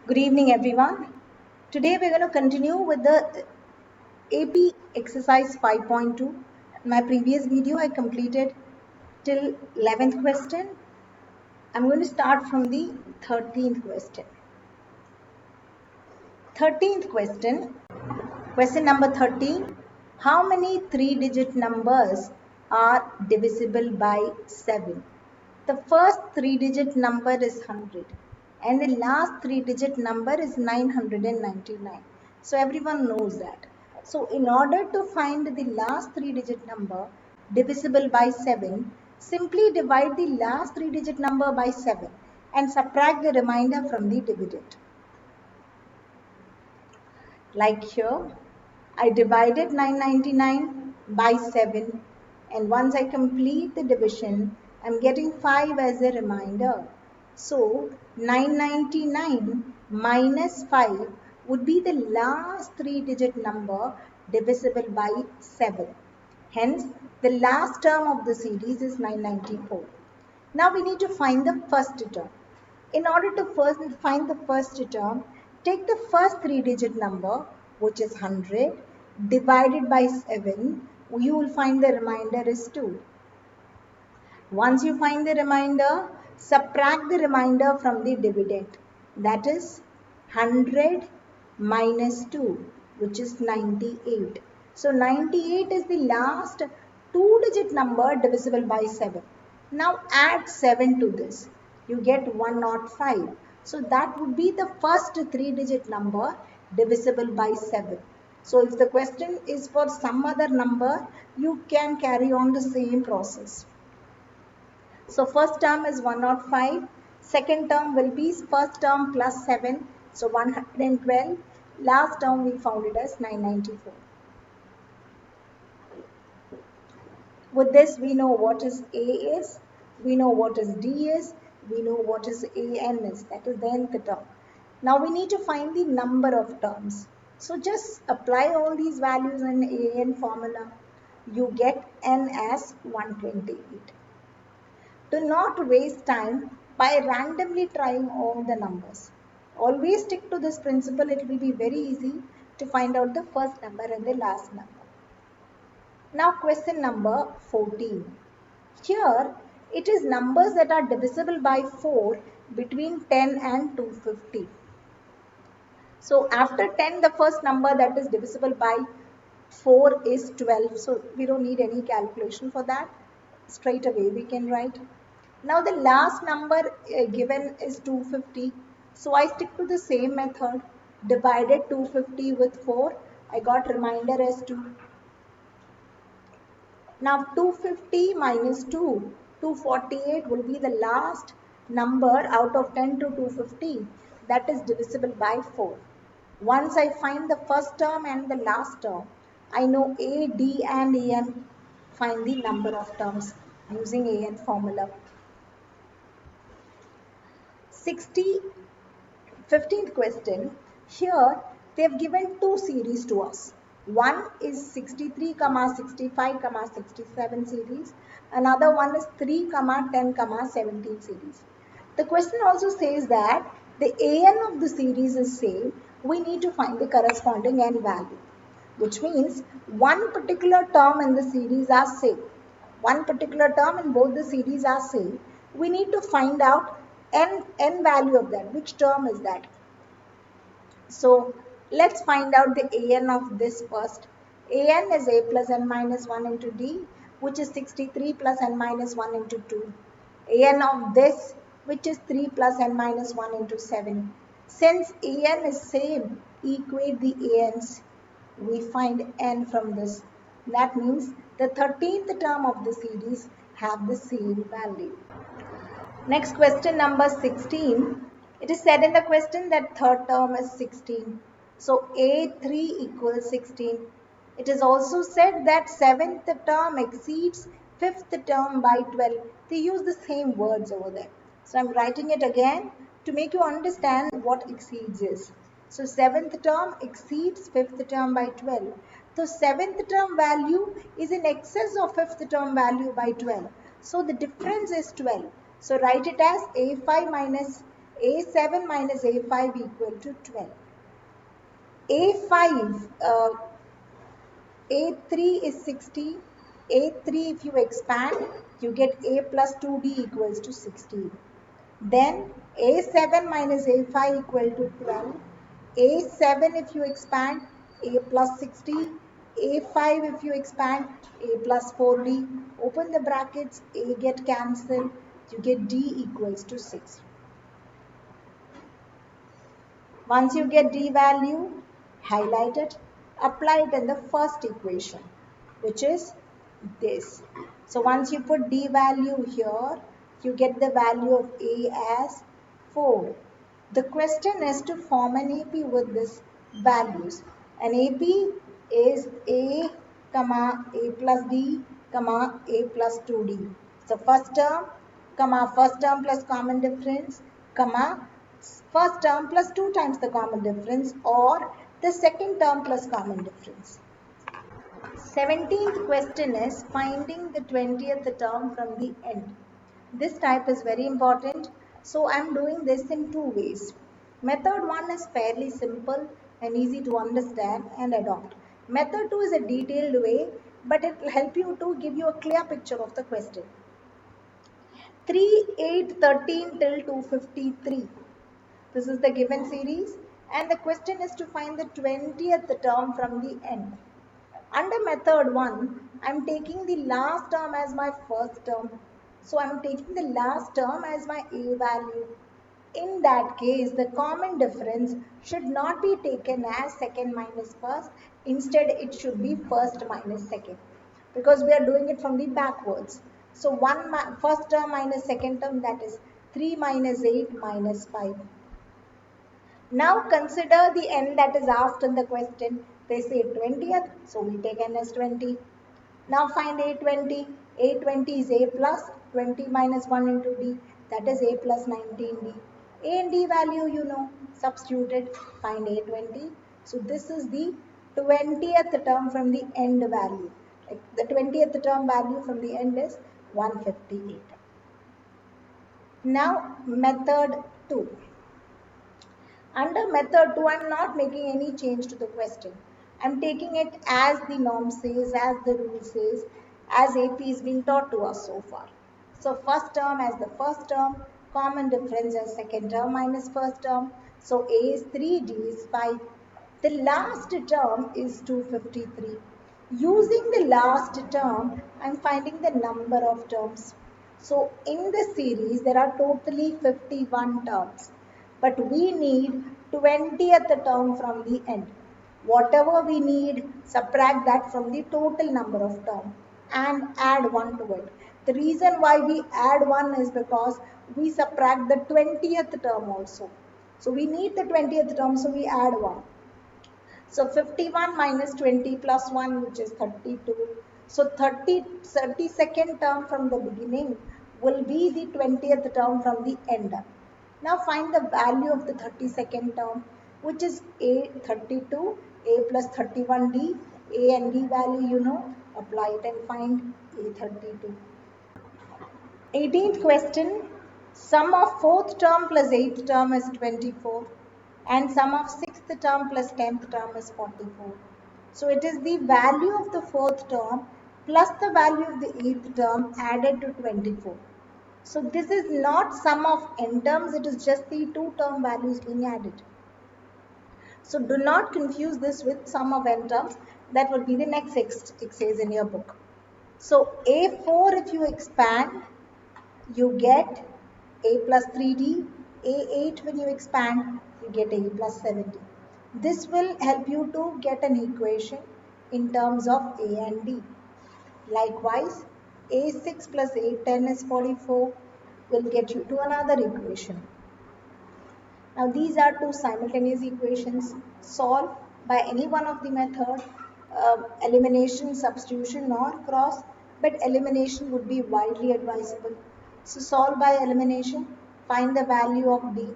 Good evening, everyone. Today we're going to continue with the AP exercise 5.2. In my previous video, I completed till 11th question. I'm going to start from the 13th question. 13th question number 13. How many three-digit numbers are divisible by 7? The first three-digit number is 100 and the last three-digit number is 999. So everyone knows that. So in order to find the last three-digit number divisible by 7, simply divide the last three-digit number by 7 and subtract the remainder from the dividend. Like here, I divided 999 by 7 and once I complete the division, I'm getting 5 as a remainder. So 999 minus 5 would be the last three-digit number divisible by 7. Hence, the last term of the series is 994. Now we need to find the first term. In order to first find the first term, take the first three-digit number, which is 100, divided by 7. You will find the remainder is 2. Once you find the remainder, subtract the remainder from the dividend. That is 100 minus 2, which is 98. So 98 is the last two-digit number divisible by 7. Now add 7 to this. You get 105. So that would be the first three-digit number divisible by 7. So if the question is for some other number, you can carry on the same process. So first term is 105. Second term will be first term plus 7. So 112. Last term we found it as 994. With this we know what is A is. We know what is D is. We know what is AN is. That is the nth term. Now we need to find the number of terms. So just apply all these values in AN formula. You get N as 128. Do not waste time by randomly trying all the numbers. Always stick to this principle. It will be very easy to find out the first number and the last number. Now question number 14. Here it is numbers that are divisible by 4 between 10 and 250. So after 10, the first number that is divisible by 4 is 12. So we don't need any calculation for that. Straight away we can write. Now the last number given is 250. So I stick to the same method. Divided 250 with 4. I got remainder as 2. Now 250 minus 2. 248 will be the last number out of 10 to 250 that is divisible by 4. Once I find the first term and the last term, I know A, D and AN. Find the number of terms using AN formula. 15th question. Here they have given two series to us. One is 63, 65, 67 series. Another one is 3, 10, 17 series. The question also says that the AN of the series is same. We need to find the corresponding N value, which means one particular term in the series are same. One particular term in both the series are same. We need to find out N value of that. Which term is that? So let's find out the AN of this first. AN is A plus N minus 1 into D, which is 63 plus N minus 1 into 2. AN of this, which is 3 plus N minus 1 into 7. Since AN is same, equate the ANs. We find N from this. That means the 13th term of the series have the same value. Next question number 16. It is said in the question that third term is 16. So A3 equals 16. It is also said that 7th term exceeds 5th term by 12. They use the same words over there. So I'm writing it again to make you understand what exceeds is. So 7th term exceeds 5th term by 12. So 7th term value is in excess of 5th term value by 12. So the difference is 12. So write it as A5 minus A7 minus A5 equal to 12. A5, A3 is 60. A3 if you expand, you get A plus 2D equals to 16. Then A7 minus A5 equal to 12. A7 if you expand, A plus 60. A5 if you expand, A plus 4D. Open the brackets, A get cancelled. You get D equals to 6. Once you get D value, highlight it, apply it in the first equation, which is this. So once you put D value here, you get the value of A as 4. The question is to form an AP with these values. An AP is A, comma, A plus D, comma, A plus 2D. So first term, comma, first term plus common difference, comma, first term plus 2 times the common difference, or the second term plus common difference. 17th question is finding the 20th term from the end. This type is very important. So I am doing this in two ways. Method 1 is fairly simple and easy to understand and adopt. Method 2 is a detailed way, but it will help you to give you a clear picture of the question. 3, 8, 13 till 253. This is the given series and the question is to find the 20th term from the end. Under method 1, I am taking the last term as my first term. So I am taking the last term as my A value. In that case, the common difference should not be taken as second minus first. Instead, it should be first minus second, because we are doing it from the backwards. So first term minus second term, that is 3 minus 8 minus 5. Now consider the n that is asked in the question. They say 20th, so we take n as 20. Now find A20. A20 is A plus 20 minus 1 into D, that is A plus 19D. A and D value you know, substitute it, find A20. So this is the 20th term from the end value. Like the 20th term value from the end is 158. Now method 2. Under method 2, I am not making any change to the question. I am taking it as the norm says, as the rule says, as AP is being taught to us so far. So first term as the first term, common difference as second term minus first term. So A is 3, D is 5. The last term is 253. Using the last term, I am finding the number of terms. So in the series, there are totally 51 terms. But we need 20th term from the end. Whatever we need, subtract that from the total number of terms and add 1 to it. The reason why we add 1 is because we subtract the 20th term also. So we need the 20th term, so we add 1. So 51 minus 20 plus 1, which is 32. So 32nd term from the beginning will be the 20th term from the end. Now find the value of the 32nd term, which is A32, A plus 31D, A and D value you know, apply it and find A32. 18th question, sum of 4th term plus 8th term is 24 and sum of 6th term plus 10th term is 44. So it is the value of the 4th term plus the value of the 8th term added to 24. So this is not sum of n terms, it is just the 2 term values being added. So do not confuse this with sum of n terms. That would be the next exercise in your book. So A4 if you expand, you get A plus 3D. A8 when you expand, you get A plus 7D. This will help you to get an equation in terms of A and D. Likewise, A6 plus A10 is 44 will get you to another equation. Now these are two simultaneous equations. Solve by any one of the method, elimination, substitution or cross, but elimination would be widely advisable. So solve by elimination, find the value of D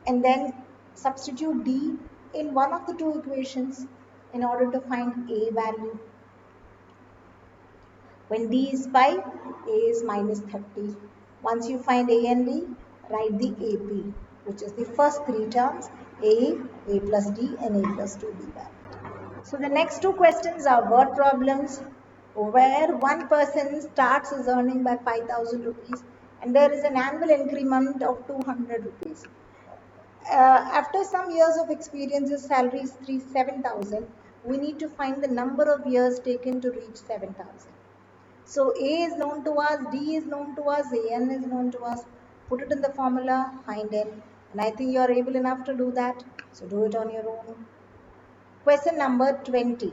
and then substitute D in one of the two equations in order to find A value. When D is 5, A is minus 30. Once you find A and D, write the AP. which is the first three terms, A plus D, and A plus 2B valid. So the next two questions are word problems, where one person starts his earning by 5,000 rupees and there is an annual increment of 200 rupees. After some years of experience, his salary is 7,000. We need to find the number of years taken to reach 7,000. So A is known to us, D is known to us, AN is known to us. Put it in the formula, find it. And I think you are able enough to do that. So do it on your own. Question number 20.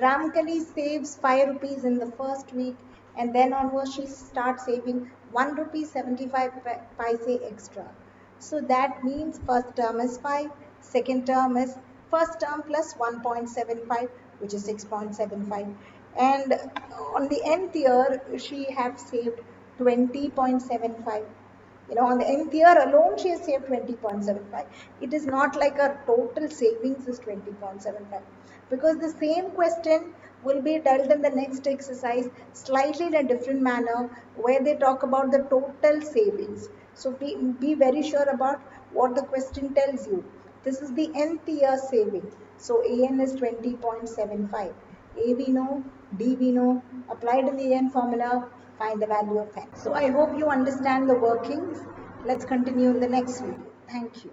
Ramkali saves 5 rupees in the first week and then onwards she starts saving 1 rupee 75 paise extra. So that means first term is 5, second term is first term plus 1.75, which is 6.75, and on the nth year she have saved 20.75. On the nth year alone she has saved 20.75. It is not like her total savings is 20.75, because the same question will be dealt in the next exercise slightly in a different manner, where they talk about the total savings. So be very sure about what the question tells you. This is the nth year saving. So AN is 20.75. A we know, D we know, applied in the AN formula, find the value of N. So I hope you understand the workings. Let's continue in the next video. Thank you.